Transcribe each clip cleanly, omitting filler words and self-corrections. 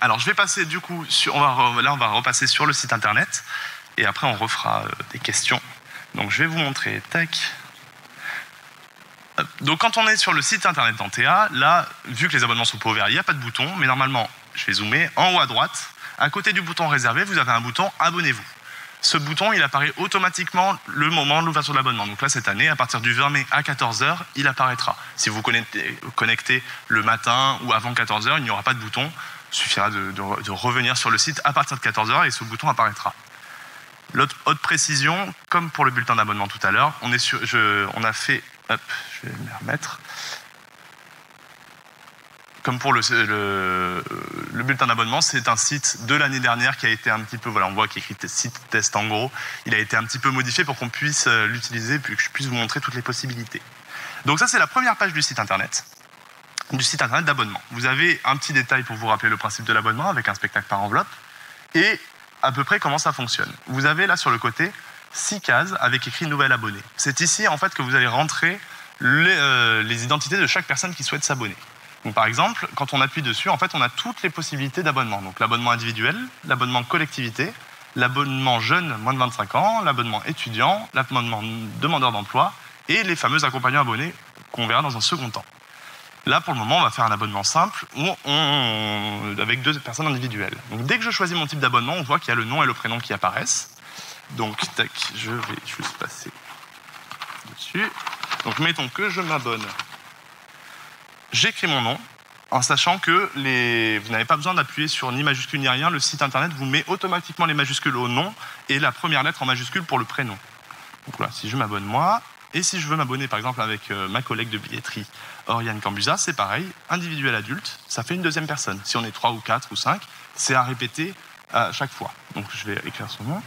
Alors, je vais passer du coup, on va repasser sur le site internet et après on refera des questions. Donc, je vais vous montrer, tac. Donc, quand on est sur le site internet d'Antea, là, vu que les abonnements sont pas ouverts, il n'y a pas de bouton, mais normalement, je vais zoomer, en haut à droite, à côté du bouton réservé, vous avez un bouton abonnez-vous. Ce bouton, il apparaît automatiquement le moment de l'ouverture de l'abonnement. Donc là, cette année, à partir du 20 mai à 14h, il apparaîtra. Si vous connectez le matin ou avant 14h, il n'y aura pas de bouton. Il suffira de revenir sur le site à partir de 14h et ce bouton apparaîtra. L'autre haute précision, comme pour le bulletin d'abonnement tout à l'heure, on a fait... Hop, je vais me remettre. Comme pour le bulletin d'abonnement, c'est un site de l'année dernière qui a été un petit peu, voilà, on voit qu'il est écrit site test en gros. Il a été un petit peu modifié pour qu'on puisse l'utiliser et que je puisse vous montrer toutes les possibilités. Donc ça, c'est la première page du site internet d'abonnement. Vous avez un petit détail pour vous rappeler le principe de l'abonnement avec un spectacle par enveloppe et à peu près comment ça fonctionne. Vous avez là sur le côté 6 cases avec écrit nouvel abonné. C'est ici en fait que vous allez rentrer les identités de chaque personne qui souhaite s'abonner. Donc, par exemple, quand on appuie dessus, en fait, on a toutes les possibilités d'abonnement. Donc, l'abonnement individuel, l'abonnement collectivité, l'abonnement jeune, moins de 25 ans, l'abonnement étudiant, l'abonnement demandeur d'emploi et les fameux accompagnants abonnés qu'on verra dans un second temps. Là, pour le moment, on va faire un abonnement simple avec 2 personnes individuelles. Donc, dès que je choisis mon type d'abonnement, on voit qu'il y a le nom et le prénom qui apparaissent. Donc, tac, je vais juste passer dessus. Donc, mettons que je m'abonne. J'écris mon nom, en sachant que vous n'avez pas besoin d'appuyer sur ni majuscule ni rien. Le site internet vous met automatiquement les majuscules au nom et la première lettre en majuscule pour le prénom. Donc là, si je m'abonne moi, et si je veux m'abonner par exemple avec ma collègue de billetterie, Oriane Cambusa, c'est pareil, individuel adulte, ça fait une deuxième personne. Si on est 3 ou 4 ou 5, c'est à répéter à chaque fois. Donc je vais écrire son nom.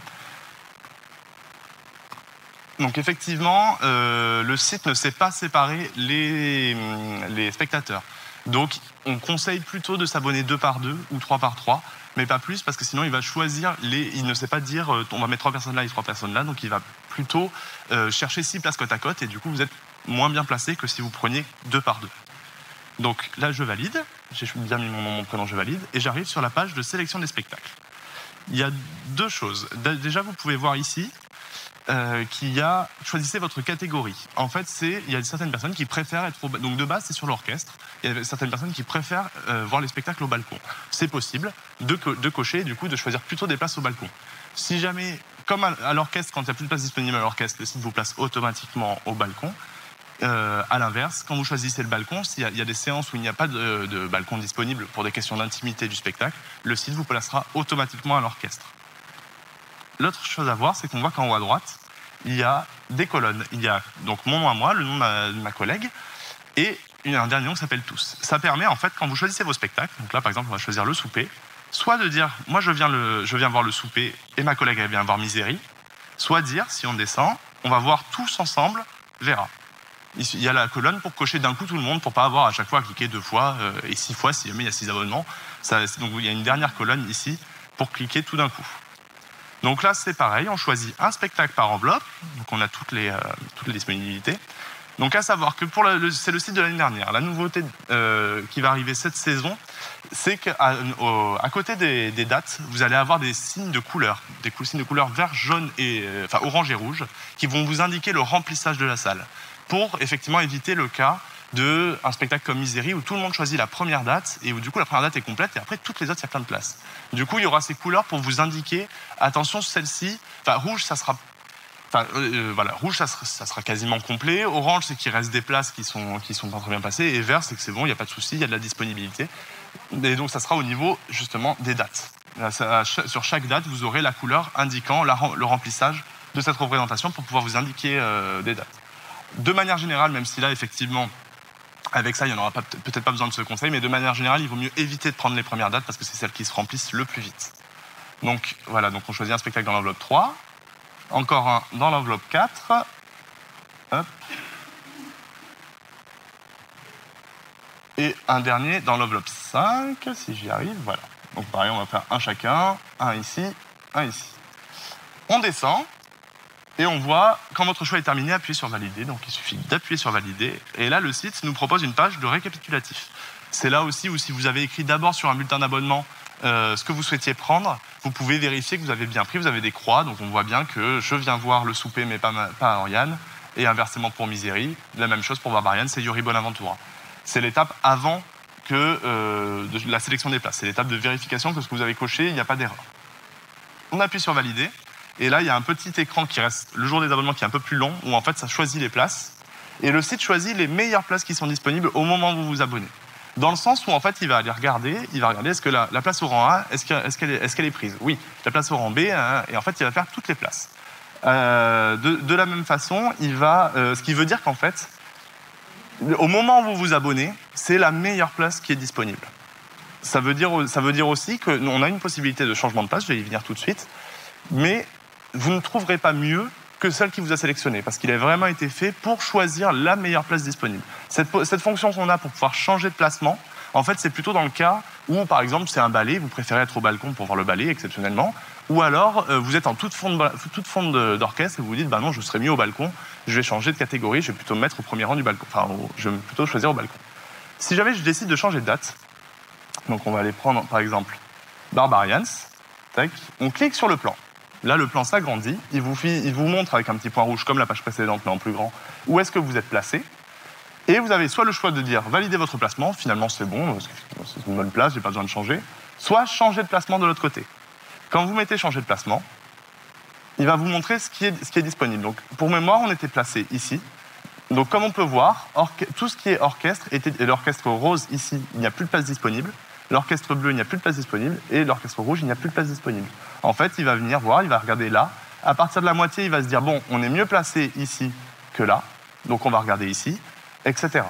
Donc effectivement, le site ne sait pas séparer les spectateurs. Donc on conseille plutôt de s'abonner 2 par 2 ou 3 par 3, mais pas plus parce que sinon il va choisir il ne sait pas dire on va mettre 3 personnes là et 3 personnes là, donc il va plutôt chercher 6 places côte à côte et du coup vous êtes moins bien placé que si vous preniez 2 par 2. Donc là je valide, j'ai bien mis mon nom, mon prénom, je valide, et j'arrive sur la page de sélection des spectacles. Il y a 2 choses. Déjà vous pouvez voir ici, choisissez votre catégorie. En fait, il y a certaines personnes qui préfèrent être donc de base, c'est sur l'orchestre. Il y a certaines personnes qui préfèrent voir les spectacles au balcon. C'est possible de cocher et du coup de choisir plutôt des places au balcon. Si jamais, comme à l'orchestre, quand il n'y a plus de place disponible à l'orchestre, le site vous place automatiquement au balcon. À l'inverse, quand vous choisissez le balcon, s'il y a des séances où il n'y a pas de balcon disponible pour des questions d'intimité du spectacle, le site vous placera automatiquement à l'orchestre. L'autre chose à voir, c'est qu'on voit qu'en haut à droite, il y a des colonnes. Il y a donc mon nom à moi, le nom de ma collègue, et un dernier nom qui s'appelle tous. Ça permet, en fait, quand vous choisissez vos spectacles, donc là, par exemple, on va choisir le souper, soit de dire, moi, je viens voir le souper, et ma collègue, elle vient voir Misery, soit dire, si on descend, on va voir tous ensemble Vera. Il y a la colonne pour cocher d'un coup tout le monde, pour pas avoir à chaque fois à cliquer 2 fois, et 6 fois, si jamais il y a 6 abonnements. Donc il y a une dernière colonne ici, pour cliquer tout d'un coup. Donc là, c'est pareil, on choisit un spectacle par enveloppe, donc on a toutes les disponibilités. Donc à savoir que c'est le site de l'année dernière. La nouveauté qui va arriver cette saison, c'est qu'à côté des dates, vous allez avoir des signes de couleur, signes de couleur vert, jaune orange et rouge, qui vont vous indiquer le remplissage de la salle, pour effectivement éviter le cas d'un spectacle comme Misery où tout le monde choisit la première date et où du coup la première date est complète et après toutes les autres il y a plein de places. Du coup il y aura ces couleurs pour vous indiquer attention celle-ci, rouge ça sera rouge ça sera quasiment complet, orange c'est qu'il reste des places qui sont pas très bien passées et vert c'est que c'est bon, il n'y a pas de souci, il y a de la disponibilité. Et donc ça sera au niveau justement des dates. Sur chaque date vous aurez la couleur indiquant le remplissage de cette représentation pour pouvoir vous indiquer des dates. De manière générale, même si là effectivement avec ça, il n'y en aura peut-être pas besoin de ce conseil, mais de manière générale, il vaut mieux éviter de prendre les premières dates parce que c'est celles qui se remplissent le plus vite. Donc voilà, donc on choisit un spectacle dans l'enveloppe 3, encore un dans l'enveloppe 4, hop, et un dernier dans l'enveloppe 5, si j'y arrive, voilà. Donc pareil, on va faire un chacun, un ici, un ici. On descend. Et on voit, quand votre choix est terminé, appuyez sur valider. Donc il suffit d'appuyer sur valider. Et là, le site nous propose une page de récapitulatif. C'est là aussi où si vous avez écrit d'abord sur un bulletin d'abonnement ce que vous souhaitiez prendre, vous pouvez vérifier que vous avez bien pris, vous avez des croix, donc on voit bien que je viens voir le souper mais pas Oriane, et inversement pour Misery, la même chose pour Barbarian, c'est Yuri Bonaventura. C'est l'étape avant de la sélection des places, c'est l'étape de vérification que ce que vous avez coché, il n'y a pas d'erreur. On appuie sur valider, et là il y a un petit écran qui reste le jour des abonnements qui est un peu plus long, où en fait ça choisit les places, et le site choisit les meilleures places qui sont disponibles au moment où vous vous abonnez. Dans le sens où en fait il va aller regarder, est-ce que la place au rang A, est-ce qu'elle est prise? Oui. La place au rang B, hein, et en fait il va faire toutes les places. De la même façon, ce qui veut dire qu'en fait, au moment où vous vous abonnez, c'est la meilleure place qui est disponible. Ça veut dire aussi qu'on a une possibilité de changement de place, je vais y venir tout de suite, mais vous ne trouverez pas mieux que celle qui vous a sélectionné, parce qu'il a vraiment été fait pour choisir la meilleure place disponible. Cette fonction qu'on a pour pouvoir changer de placement, en fait, c'est plutôt dans le cas où, par exemple, c'est un ballet, vous préférez être au balcon pour voir le ballet, exceptionnellement, ou alors vous êtes en toute fond d'orchestre et vous vous dites, bah non, je serais mieux au balcon, je vais changer de catégorie, je vais plutôt me mettre au premier rang du balcon, enfin, je vais plutôt choisir au balcon. Si jamais je décide de changer de date, donc on va aller prendre, par exemple, Barbarians, tac, on clique sur le plan. Là, le plan s'agrandit, il vous montre avec un petit point rouge, comme la page précédente, mais en plus grand, où est-ce que vous êtes placé. Et vous avez soit le choix de dire valider votre placement, finalement c'est bon, c'est une bonne place, j'ai pas besoin de changer, soit changer de placement de l'autre côté. Quand vous mettez changer de placement, il va vous montrer ce qui est disponible. Donc, pour mémoire, on était placé ici. Donc, comme on peut voir, tout ce qui est orchestre, et l'orchestre rose ici, il n'y a plus de place disponible. L'orchestre bleu, il n'y a plus de place disponible. Et l'orchestre rouge, il n'y a plus de place disponible. En fait, il va venir voir, il va regarder là. À partir de la moitié, il va se dire, bon, on est mieux placé ici que là. Donc, on va regarder ici, etc.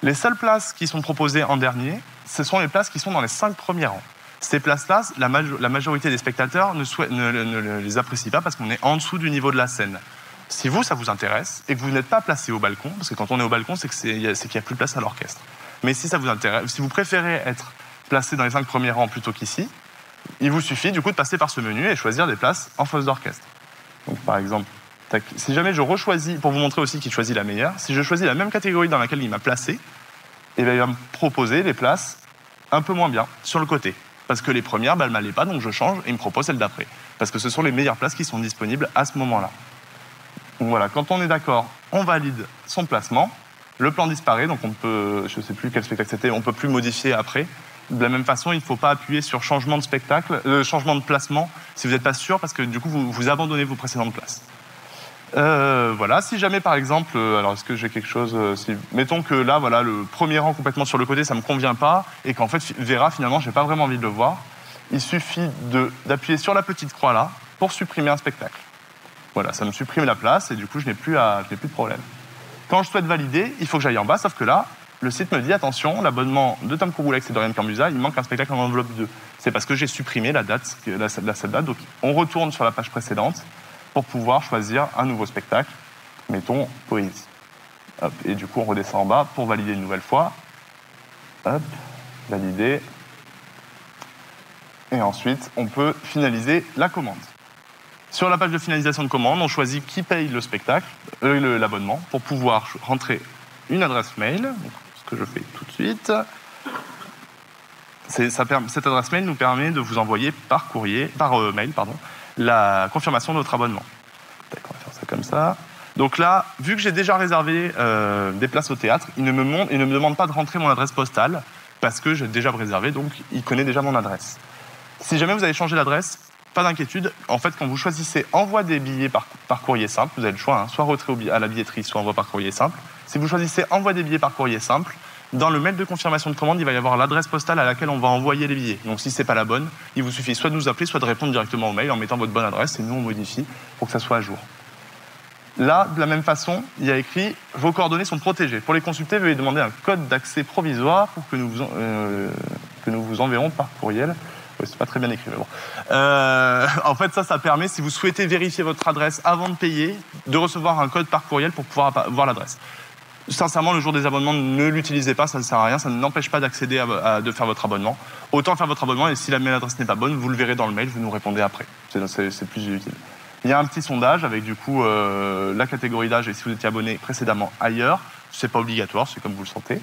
Les seules places qui sont proposées en dernier, ce sont les places qui sont dans les 5 premiers rangs. Ces places-là, la majorité des spectateurs ne les apprécient pas parce qu'on est en dessous du niveau de la scène. Si vous, ça vous intéresse et que vous n'êtes pas placé au balcon, parce que quand on est au balcon, c'est qu'il n'y a plus de place à l'orchestre. Mais si ça vous intéresse, si vous préférez être placé dans les 5 premiers rangs plutôt qu'ici, il vous suffit du coup de passer par ce menu et choisir des places en face d'orchestre. Donc par exemple, tac, si jamais je rechoisis, pour vous montrer aussi qu'il choisit la meilleure, si je choisis la même catégorie dans laquelle il m'a placé, et bien il va me proposer des places un peu moins bien sur le côté. Parce que les premières, elles ne m'allaient pas, donc je change et il me propose celle d'après. Parce que ce sont les meilleures places qui sont disponibles à ce moment-là. Donc voilà, quand on est d'accord, on valide son placement, le plan disparaît, donc on peut, je ne sais plus quel spectacle c'était, on ne peut plus modifier après. De la même façon, il ne faut pas appuyer sur changement de spectacle, changement de placement, si vous n'êtes pas sûr, parce que du coup, vous abandonnez vos précédentes places. Voilà, si jamais par exemple, alors est-ce que j'ai quelque chose, mettons que là, voilà, le premier rang complètement sur le côté, ça me convient pas, et qu'en fait, Vera, finalement, j'ai pas vraiment envie de le voir, il suffit d'appuyer sur la petite croix là, pour supprimer un spectacle. Voilà, ça me supprime la place, et du coup, je n'ai plus de problème. Quand je souhaite valider, il faut que j'aille en bas, sauf que là, le site me dit, attention, l'abonnement de Tom Kouroulex et d'Oriane Cambusa, il manque un spectacle en enveloppe 2. C'est parce que j'ai supprimé la date, cette date, donc on retourne sur la page précédente, pour pouvoir choisir un nouveau spectacle, mettons Poésie. Hop, et du coup, on redescend en bas pour valider une nouvelle fois. Hop, valider. Et ensuite, on peut finaliser la commande. Sur la page de finalisation de commande, on choisit qui paye le spectacle, l'abonnement, pour pouvoir rentrer une adresse mail, ce que je fais tout de suite. Cette adresse mail nous permet de vous envoyer par mail, la confirmation de votre abonnement. On va faire ça comme ça. Donc là, vu que j'ai déjà réservé des places au théâtre, il ne me demande pas de rentrer mon adresse postale, parce que j'ai déjà réservé, donc il connaît déjà mon adresse. Si jamais vous avez changé l'adresse, pas d'inquiétude. En fait, quand vous choisissez envoi des billets par courrier simple, vous avez le choix, hein, soit retrait à la billetterie, soit envoi par courrier simple. Si vous choisissez envoi des billets par courrier simple, dans le mail de confirmation de commande, il va y avoir l'adresse postale à laquelle on va envoyer les billets. Donc si ce n'est pas la bonne, il vous suffit soit de nous appeler, soit de répondre directement au mail en mettant votre bonne adresse et nous on modifie pour que ça soit à jour. Là, de la même façon, il y a écrit « Vos coordonnées sont protégées. Pour les consulter, veuillez demander un code d'accès provisoire pour que nous vous enverrons par courriel. » C'est pas très bien écrit, mais bon. En fait, ça permet, si vous souhaitez vérifier votre adresse avant de payer, de recevoir un code par courriel pour pouvoir voir l'adresse. Sincèrement, le jour des abonnements, ne l'utilisez pas, ça ne sert à rien, ça n'empêche pas d'accéder de faire votre abonnement. Autant faire votre abonnement, et si la mail adresse n'est pas bonne, vous le verrez dans le mail, vous nous répondez après. C'est plus utile. Il y a un petit sondage avec du coup la catégorie d'âge et si vous étiez abonné précédemment ailleurs. C'est pas obligatoire, c'est comme vous le sentez.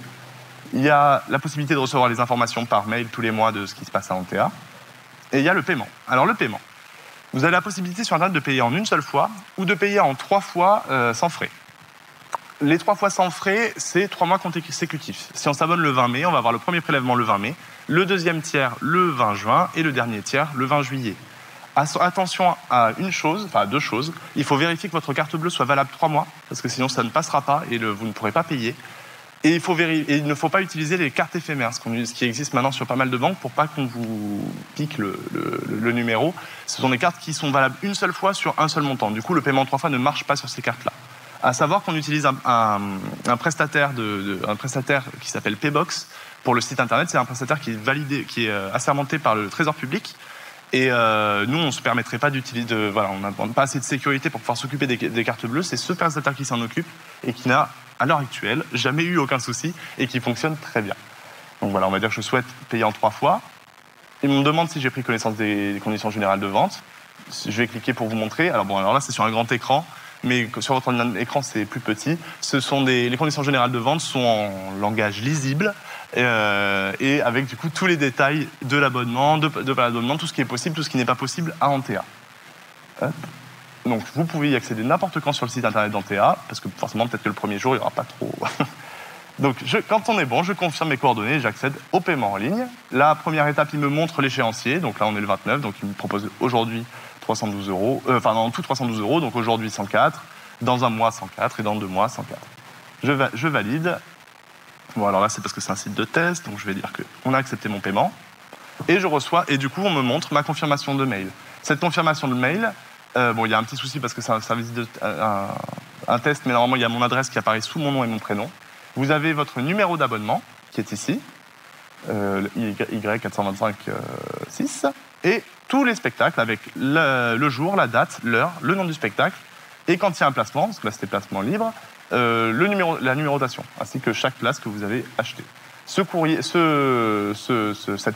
Il y a la possibilité de recevoir les informations par mail tous les mois de ce qui se passe à Antea. Et il y a le paiement. Alors le paiement, vous avez la possibilité sur Internet de payer en une seule fois ou de payer en 3 fois sans frais. Les 3 fois sans frais, c'est 3 mois consécutifs. Si on s'abonne le 20 mai, on va avoir le premier prélèvement le 20 mai, le deuxième tiers le 20 juin et le dernier tiers le 20 juillet. Attention à une chose, enfin à 2 choses. Il faut vérifier que votre carte bleue soit valable 3 mois, parce que sinon ça ne passera pas et vous ne pourrez pas payer. Et il ne faut pas utiliser les cartes éphémères, ce qui existe maintenant sur pas mal de banques, pour pas qu'on vous pique le numéro. Ce sont des cartes qui sont valables une seule fois sur un seul montant. Du coup, le paiement 3 fois ne marche pas sur ces cartes-là. À savoir qu'on utilise un prestataire qui s'appelle Paybox pour le site internet. C'est un prestataire qui est validé, qui est assermenté par le Trésor public. Et nous, on ne se permettrait pas d'utiliser. Voilà, on n'a pas assez de sécurité pour pouvoir s'occuper des cartes bleues. C'est ce prestataire qui s'en occupe et qui n'a, à l'heure actuelle, jamais eu aucun souci et qui fonctionne très bien. Donc voilà, on va dire que je souhaite payer en 3 fois. Il me demande si j'ai pris connaissance des conditions générales de vente. Je vais cliquer pour vous montrer. Alors là, c'est sur un grand écran. Mais sur votre écran, c'est plus petit. Les conditions générales de vente sont en langage lisible et avec du coup tous les détails de l'abonnement, de l'abonnement, tout ce qui est possible, tout ce qui n'est pas possible à Antea. Donc vous pouvez y accéder n'importe quand sur le site internet d'Antea, parce que forcément peut-être que le premier jour il n'y aura pas trop. Donc quand on est bon, je confirme mes coordonnées et j'accède au paiement en ligne. La première étape, il me montre l'échéancier. Donc là on est le 29, donc il me propose aujourd'hui 312 €, en tout 312 €, donc aujourd'hui 104, dans un mois 104 et dans 2 mois 104. Je valide. Bon, alors là, c'est parce que c'est un site de test, donc je vais dire qu'on a accepté mon paiement. Et je reçois, et du coup, on me montre ma confirmation de mail. Cette confirmation de mail, il y a un petit souci parce que c'est un service un test, mais normalement, il y a mon adresse qui apparaît sous mon nom et mon prénom. Vous avez votre numéro d'abonnement, qui est ici, Y425-6, et tous les spectacles avec le jour, la date, l'heure, le nom du spectacle, et quand il y a un placement, parce que là c'était placement libre, la numérotation, ainsi que chaque place que vous avez achetée. Cette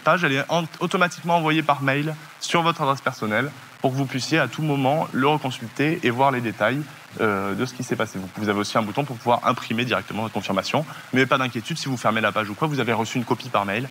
page, elle est automatiquement envoyée par mail sur votre adresse personnelle pour que vous puissiez à tout moment le reconsulter et voir les détails de ce qui s'est passé. Vous avez aussi un bouton pour pouvoir imprimer directement votre confirmation, mais pas d'inquiétude, si vous fermez la page ou quoi, vous avez reçu une copie par mail.